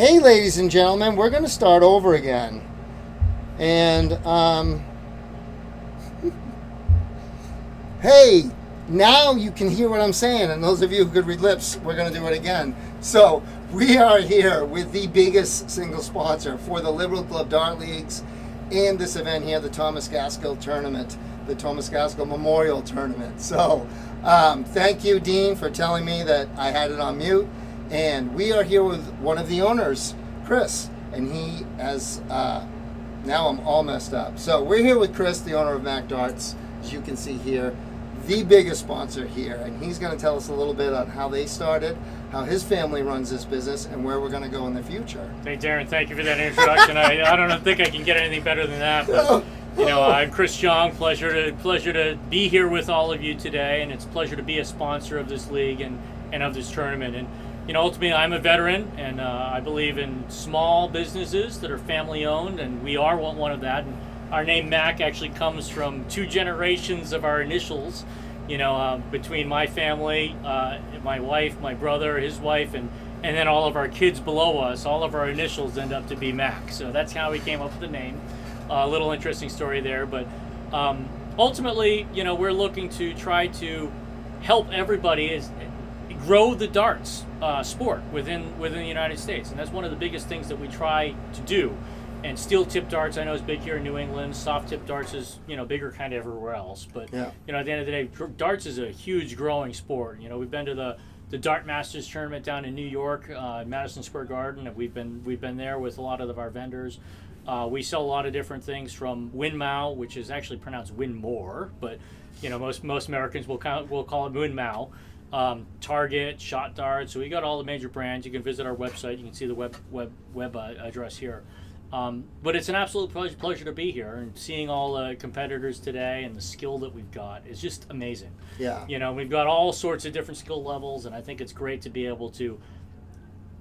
Hey, ladies and gentlemen, we're going to start over again. And, hey, now you can hear what I'm saying. And those of you who could read lips, we're going to do it again. So, we are here with the biggest single sponsor for the Liberal Club Dart Leagues and this event here, the Thomas Gaskell Tournament, the Thomas Gaskell Memorial Tournament. So, thank you, Dean, for telling me that I had it on mute. And we are here with one of the owners, Kris, and he has, now I'm all messed up. So we're here with Kris, the owner of Mack Darts, as you can see here, the biggest sponsor here. And he's going to tell us a little bit on how they started, how his family runs this business, and where we're going to go in the future. Hey, Darren, thank you for that introduction. I don't think I can get anything better than that. But, you know, I'm Kris Young. Pleasure to be here with all of you today, and it's a pleasure to be a sponsor of this league and of this tournament. And you know, ultimately, I'm a veteran, and I believe in small businesses that are family-owned, and we are one of that. And our name Mack actually comes from 2 generations of our initials. You know, between my family, my wife, my brother, his wife, and then all of our kids below us, all of our initials end up to be Mack. So that's how we came up with the name. A little interesting story there, but ultimately, you know, we're looking to try to help everybody grow the darts sport within the United States, and that's one of the biggest things that we try to do. And steel tip darts, I know, is big here in New England. Soft tip darts is, you know, bigger kind of everywhere else. But you know, at the end of the day, darts is a huge growing sport. You know, we've been to the Dart Masters tournament down in New York, Madison Square Garden, and we've been there with a lot of our vendors. We sell a lot of different things, from Winmau, which is actually pronounced Winmore, but you know, most Americans will call it Winmau. Target, Shot Dart. So we got all the major brands. You can visit our website. You can see the web address here. But it's an absolute pleasure to be here, and seeing all the competitors today and the skill that we've got is just amazing. Yeah. You know, we've got all sorts of different skill levels, and I think it's great to be able to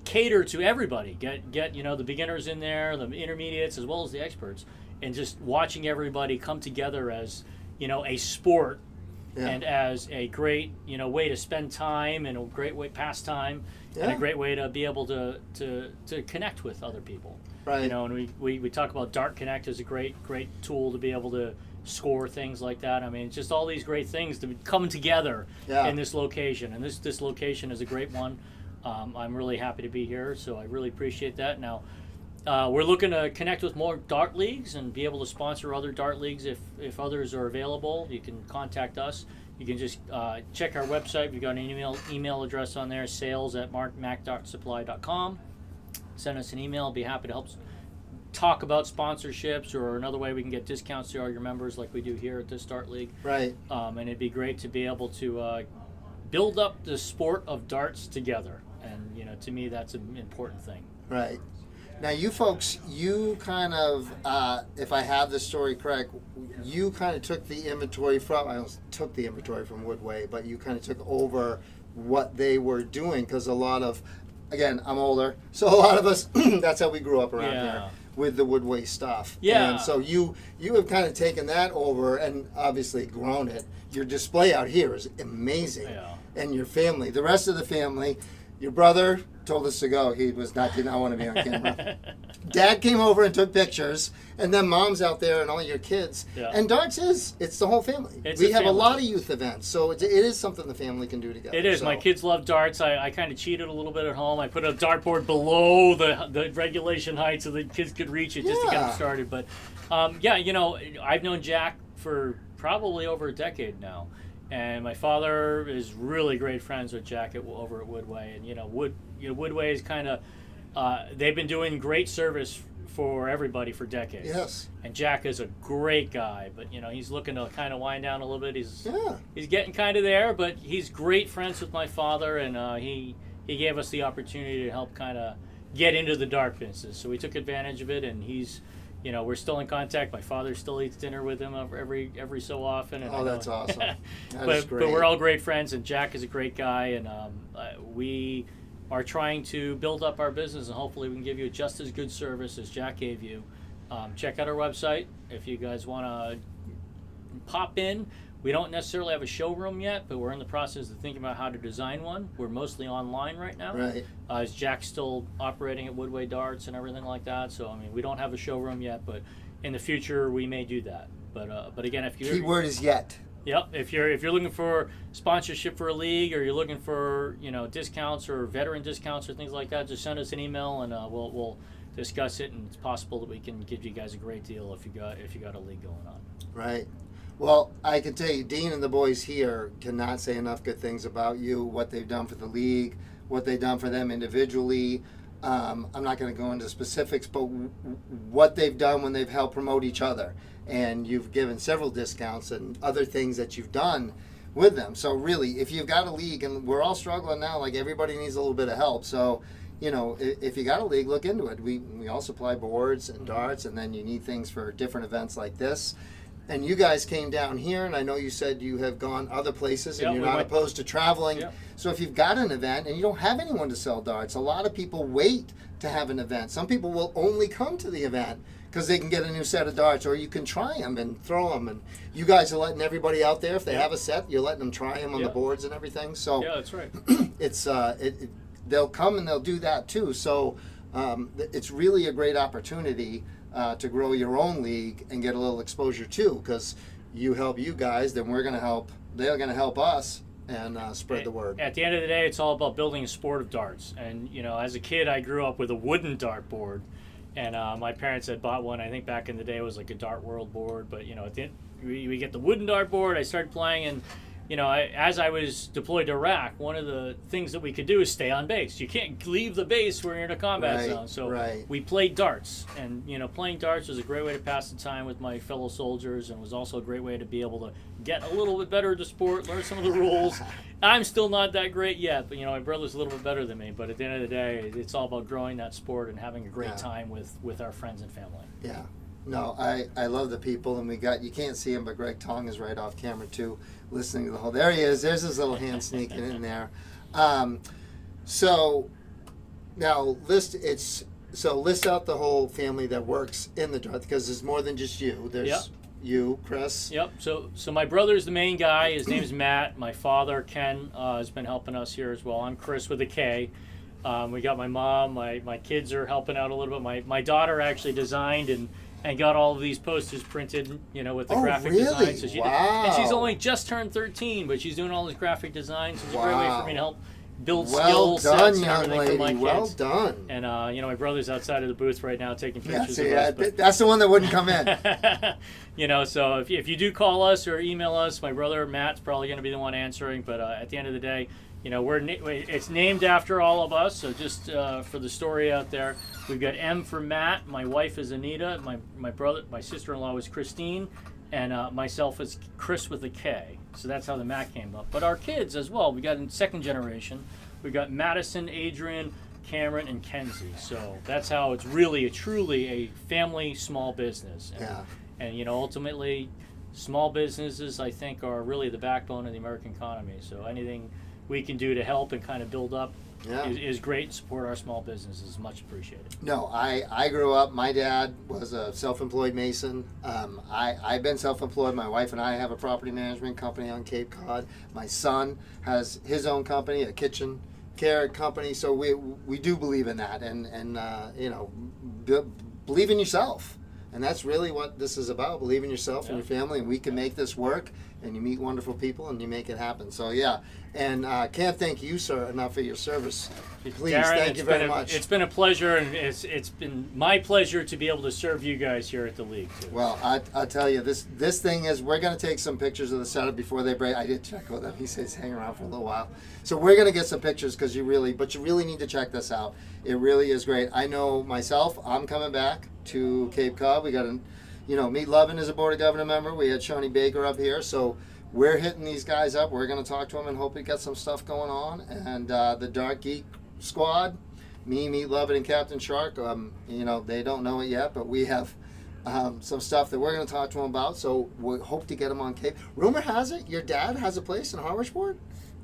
cater to everybody. Get you know, the beginners in there, the intermediates, as well as the experts, and just watching everybody come together as, you know, a sport. Yeah. And as a great, you know, way to spend time, and a great way pastime, and a great way to be able to connect with other people. Right. You know, and we talk about Dart Connect as a great tool to be able to score things like that. I mean, it's just all these great things to come together in this location, and this location is a great one. I'm really happy to be here, so I really appreciate that. Now, we're looking to connect with more dart leagues and be able to sponsor other dart leagues if others are available. You can contact us. You can just check our website. We've got an email address on there, sales@mackdartsupply.com. Send us an email. I'll be happy to help talk about sponsorships, or another way we can get discounts to all your members like we do here at this Dart League. Right. And it'd be great to be able to build up the sport of darts together. And, you know, to me, that's an important thing. Right. Now, you folks, you kind of, if I have the story correct, you kind of took the inventory from, I don't took the inventory from Woodway, but you kind of took over what they were doing, because a lot of, again, I'm older, so a lot of us, that's how we grew up around here, with the Woodway stuff. Yeah. And so you have kind of taken that over and obviously grown it. Your display out here is amazing. Yeah. And your family, the rest of the family, your brother told us to go. He did not want to be on camera. Dad came over and took pictures, and then Mom's out there and all your kids. Yeah. And darts it's the whole family. We have a lot of youth events, so it is something the family can do together. It is. So. My kids love darts. I kind of cheated a little bit at home. I put a dartboard below the regulation height so the kids could reach it just to get them started. But yeah, you know, I've known Jack for probably over a decade now. And my father is really great friends with Jack over at Woodway, and you know, Woodway is kind of they've been doing great service for everybody for decades. Yes. And Jack is a great guy, but you know, he's looking to kind of wind down a little bit. He's getting kind of there, but he's great friends with my father, and he gave us the opportunity to help kind of get into the dart business. So we took advantage of it, and he's. You know, we're still in contact. My father still eats dinner with him every so often. And that's awesome. But we're all great friends, and Jack is a great guy, and we are trying to build up our business, and hopefully we can give you just as good service as Jack gave you. Check out our website if you guys want to pop in. We don't necessarily have a showroom yet, but we're in the process of thinking about how to design one. We're mostly online right now. Right. Is Jack still operating at Woodway Darts and everything like that? So I mean, we don't have a showroom yet, but in the future we may do that. But again, if you keyword is yet. Yep. If you're looking for sponsorship for a league, or you're looking for discounts or veteran discounts or things like that, just send us an email and we'll discuss it. And it's possible that we can give you guys a great deal if you got a league going on. Right. Well, I can tell you, Dean and the boys here cannot say enough good things about you, what they've done for the league, what they've done for them individually. I'm not going to go into specifics, but what they've done when they've helped promote each other. And you've given several discounts and other things that you've done with them. So really, if you've got a league, and we're all struggling now, like everybody needs a little bit of help. So, if you got a league, look into it. We all supply boards and darts, and then you need things for different events like this. And you guys came down here, and I know you said you have gone other places, and you're not opposed to traveling. Yep. So if you've got an event and you don't have anyone to sell darts, a lot of people wait to have an event. Some people will only come to the event because they can get a new set of darts, or you can try them and throw them. And you guys are letting everybody out there, if they have a set, you're letting them try them on the boards and everything. So yeah, that's right. It's they'll come and they'll do that too. So it's really a great opportunity to grow your own league and get a little exposure too, because you help you guys, then they're going to help us and spread the word. At the end of the day, it's all about building a sport of darts. And as a kid, I grew up with a wooden dart board, and my parents had bought one. I think back in the day it was like a Dart World board, but at the end, we get the wooden dart board. I started playing, and as I was deployed to Iraq, one of the things that we could do is stay on base. You can't leave the base where you're in a combat zone. So we played darts. And, playing darts was a great way to pass the time with my fellow soldiers, and was also a great way to be able to get a little bit better at the sport, learn some of the rules. I'm still not that great yet, but, my brother's a little bit better than me. But at the end of the day, it's all about growing that sport and having a great time with our friends and family. Yeah. No, I love the people, and you can't see him, but Greg Tong is right off camera too, listening to the whole. There he is. There's his little hand sneaking in there. So now list out the whole family that works in the dart, because there's more than just you. There's you, Kris. Yep. So my brother's the main guy. His name's Matt. My father, Ken, has been helping us here as well. I'm Kris with a K. We got my mom. My kids are helping out a little bit. My daughter actually designed and got all of these posters printed, with the graphic design. So and she's only just turned 13, but she's doing all this graphic design. So it's a great way for me to help build skill sets and everything for my kids. Well done. And my brother's outside of the booth right now taking pictures of us. That's the one that wouldn't come in. So if you do call us or email us, my brother Matt's probably going to be the one answering. But at the end of the day, it's named after all of us. So just for the story out there, we've got M for Matt. My wife is Anita. My sister-in-law is Christine, and myself is Kris with a K. So that's how the Mack came up. But our kids as well. We got in second generation. We got Madison, Adrian, Cameron, and Kenzie. So that's how it's really truly a family small business. And ultimately, small businesses, I think, are really the backbone of the American economy. So anything we can do to help and kind of build up is great, and support our small businesses is much appreciated. No, I grew up, my dad was a self-employed mason. I've been self-employed. My wife and I have a property management company on Cape Cod. My son has his own company, a kitchen care company. So we do believe in that, and believe in yourself. And that's really what this is about. Believe in yourself and your family, and we can make this work, and you meet wonderful people, and you make it happen. So, and can't thank you, sir, enough for your service. Please, Darren, thank you very much. It's been a pleasure, and it's been my pleasure to be able to serve you guys here at the league, too. Well, I'll tell you, this thing is, we're going to take some pictures of the setup before they break. I did check with him. He says hang around for a little while. So we're going to get some pictures, because you really need to check this out. It really is great. I know myself, I'm coming back to Cape Cod. We got Meet Lovin is a Board of Governor member. We had Shawnee Baker up here. So we're hitting these guys up. We're going to talk to them and hope we get some stuff going on. And the Dart Geek squad, Meet Lovin and Captain Shark, they don't know it yet, but we have some stuff that we're going to talk to them about. So we hope to get them on Cape. Rumor has it your dad has a place in Harwichport?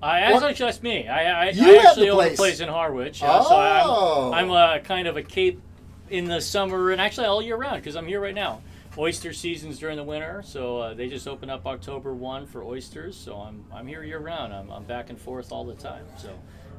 Actually, just me. I actually own a place in Harwich. So I'm kind of a Cape in the summer and actually all year round, because I'm here right now. oyster seasons during the winter, so they just opened up October 1 for oysters. So I'm here year round. I'm back and forth all the time.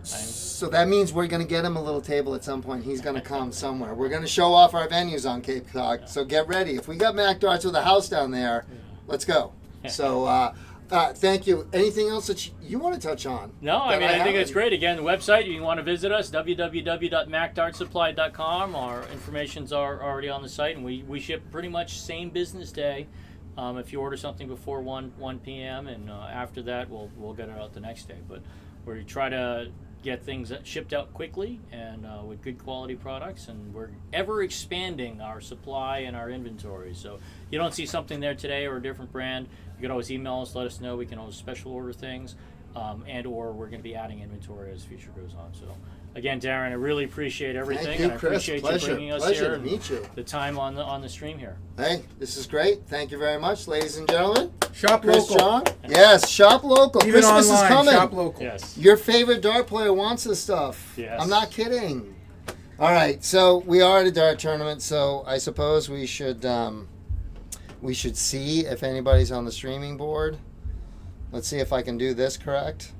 So that means we're going to get him a little table at some point. He's going to come somewhere. We're going to show off our venues on Cape Cod. So get ready. If we got Mack Darts with a house down there, let's go. So thank you. Anything else that you want to touch on? No, I think it's great. Again, the website, you want to visit us, www.mackdartsupply.com. Our information's are already on the site, and we ship pretty much same business day. If you order something before 1 p.m. and after that, we'll get it out the next day. But we try to get things shipped out quickly and with good quality products, and we're ever expanding our supply and our inventory. So you don't see something there today or a different brand, you can always email us, let us know. We can always special order things, and or we're going to be adding inventory as the future goes on. So again, Darren, I really appreciate everything. Thank you, and I Kris. appreciate Pleasure. you bringing us Pleasure here to and meet you. the time on the stream here. Hey, this is great. Thank you very much, ladies and gentlemen. Shop Kris local. John. Yes, shop local. Even Christmas online, is coming. shop local. Yes. Your favorite dart player wants this stuff. Yes. I'm not kidding. All right, so we are at a dart tournament, so I suppose we should see if anybody's on the streaming board. Let's see if I can do this correct.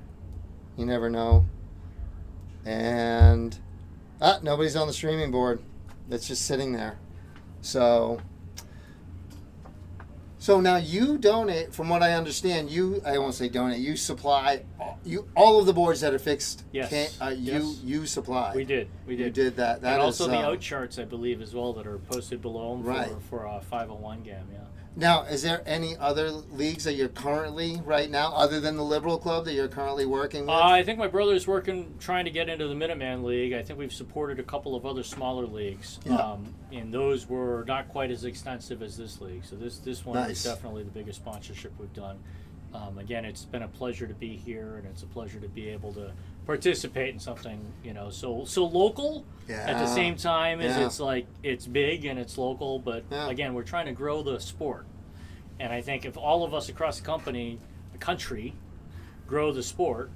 You never know. And nobody's on the streaming board. It's just sitting there. So now you donate, from what I understand, I won't say donate, you supply all of the boards that are fixed. Yes. You supply. We did. You did that. And also the out charts, I believe, as well, that are posted below them right. for a 501 GAM, yeah. Now, is there any other leagues that you're currently, right now, other than the Liberal Club, that you're currently working with? I think my brother's trying to get into the Minuteman League. I think we've supported a couple of other smaller leagues, and those were not quite as extensive as this league. So this one is definitely the biggest sponsorship we've done. Again, it's been a pleasure to be here, and it's a pleasure to be able to participate in something, so local at the same time as it's big and it's local. But again, we're trying to grow the sport, and I think if all of us across the country grow the sport,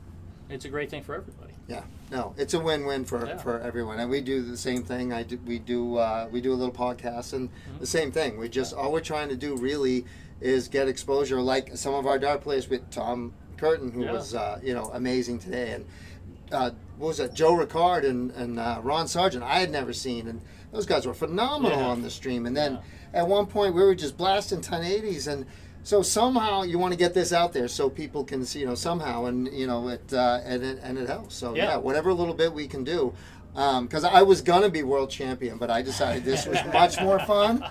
it's a great thing for everybody. Yeah, no, it's a win-win for everyone, and we do the same thing. We do a little podcast, and the same thing. All we're trying to do really is get exposure, like some of our dart players with Tom Curtin, who was amazing today, and what was that, Joe Ricard and Ron Sargent, I had never seen, and those guys were phenomenal on the stream. And then at one point we were just blasting 1080s, and so somehow you want to get this out there so people can see, somehow, and it helps. So whatever little bit we can do. Because I was gonna be world champion, but I decided this was much more fun.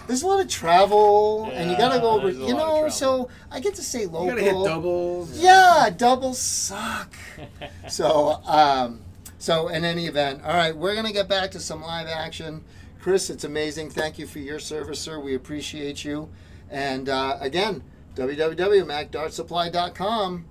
There's a lot of travel, and you gotta go over, so I get to say local. You gotta hit doubles. Yeah, doubles suck. So in any event, all right, we're gonna get back to some live action. Kris, it's amazing. Thank you for your service, sir. We appreciate you. And again, www.mackdartsupply.com.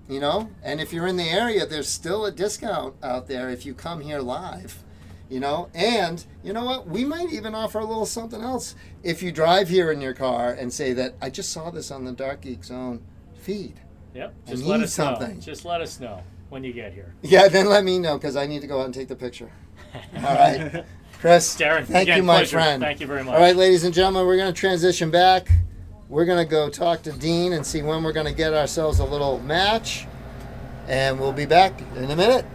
And if you're in the area, there's still a discount out there if you come here live, and you know what? We might even offer a little something else if you drive here in your car and say that I just saw this on the Dart Geek Zone feed. Yep. Just let us know. Just let us know when you get here. Yeah, then let me know, because I need to go out and take the picture. All right. Kris, Darren, thank you, my friend. Thank you very much. All right, ladies and gentlemen, we're going to transition back. We're going to go talk to Dean and see when we're going to get ourselves a little match. And we'll be back in a minute.